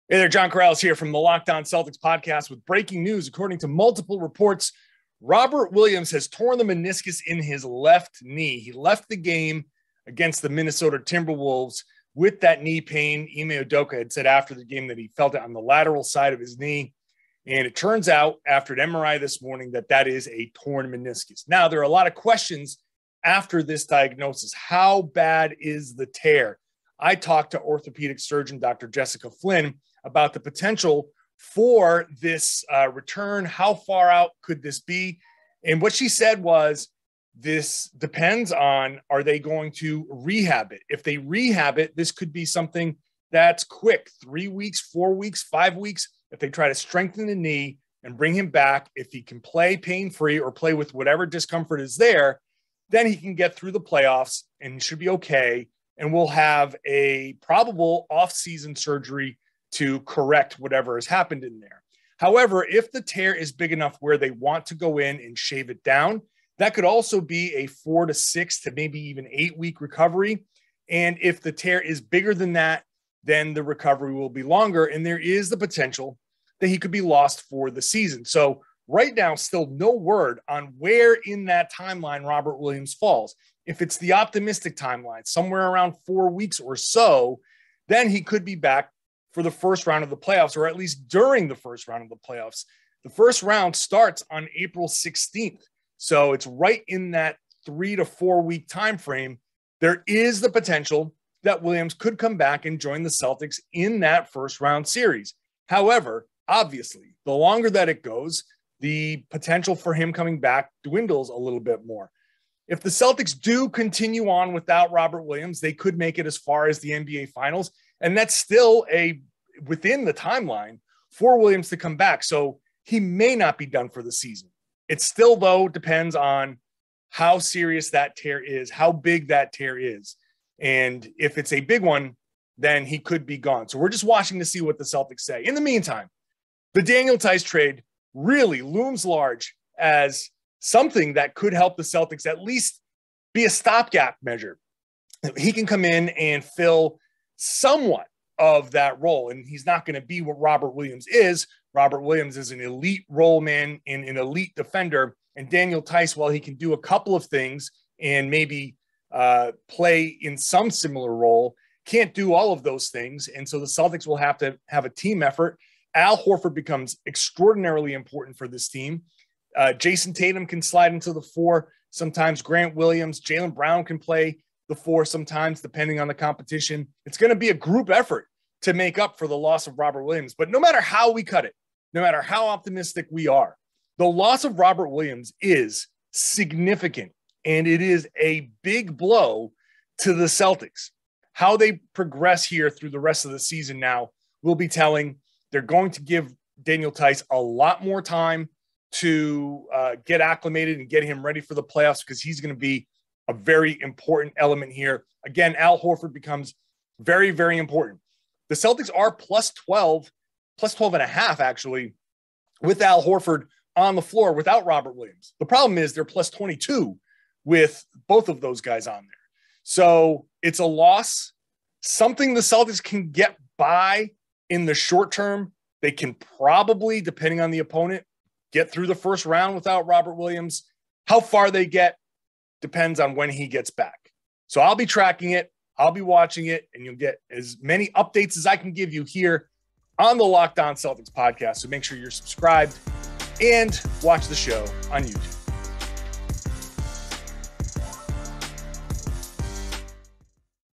Hey there, John Karalis here from the Locked On Celtics podcast with breaking news. According to multiple reports, Robert Williams has torn the meniscus in his left knee. He left the game against the Minnesota Timberwolves with that knee pain. Ime Udoka had said after the game that he felt it on the lateral side of his knee. And it turns out after an MRI this morning that is a torn meniscus. Now, there are a lot of questions after this diagnosis. How bad is the tear? I talked to orthopedic surgeon Dr. Jessica Flynn about the potential for this return. How far out could this be? And what she said was, this depends on, are they going to rehab it? If they rehab it, this could be something that's quick, 3 weeks, 4 weeks, 5 weeks. If they try to strengthen the knee and bring him back, if he can play pain-free or play with whatever discomfort is there, then he can get through the playoffs and he should be okay. And we'll have a probable off-season surgery to correct whatever has happened in there. However, if the tear is big enough where they want to go in and shave it down, that could also be a 4 to 6 to maybe even 8 week recovery. And if the tear is bigger than that, then the recovery will be longer. And there is the potential that he could be lost for the season. So right now, still no word on where in that timeline Robert Williams falls. If it's the optimistic timeline, somewhere around 4 weeks or so, then he could be back for the first round of the playoffs, or at least during the first round of the playoffs. The first round starts on April 16th. So it's right in that 3 to 4 week time frame. There is the potential that Williams could come back and join the Celtics in that first round series. However, obviously, the longer that it goes, the potential for him coming back dwindles a little bit more. If the Celtics do continue on without Robert Williams, they could make it as far as the NBA Finals. And that's still within the timeline for Williams to come back. So he may not be done for the season. It still, though, depends on how serious that tear is, how big that tear is. And if it's a big one, then he could be gone. So we're just watching to see what the Celtics say. In the meantime, the Daniel Theis trade really looms large as something that could help the Celtics at least be a stopgap measure. He can come in and fill somewhat of that role, and he's not going to be what Robert Williams is. Robert Williams is an elite role man and an elite defender, and Daniel Theis, while he can do a couple of things and maybe play in some similar role, can't do all of those things, and so the Celtics will have to have a team effort. Al Horford becomes extraordinarily important for this team. Jayson Tatum can slide into the 4. Sometimes Grant Williams, Jaylen Brown can play the 4 sometimes, depending on the competition. It's going to be a group effort to make up for the loss of Robert Williams. But no matter how we cut it, no matter how optimistic we are, the loss of Robert Williams is significant, and it is a big blow to the Celtics. How they progress here through the rest of the season now will be telling. They're going to give Daniel Theis a lot more time to get acclimated and get him ready for the playoffs, because he's going to be a very important element here. Again, Al Horford becomes very, very important. The Celtics are plus 12 and a half, actually, with Al Horford on the floor without Robert Williams. The problem is they're plus 22 with both of those guys on there. So it's a loss, something the Celtics can get by in the short term. They can probably, depending on the opponent, get through the first round without Robert Williams. How far they get depends on when he gets back. So I'll be tracking it. I'll be watching it, and you'll get as many updates as I can give you here on the Locked On Celtics podcast. So make sure you're subscribed and watch the show on YouTube.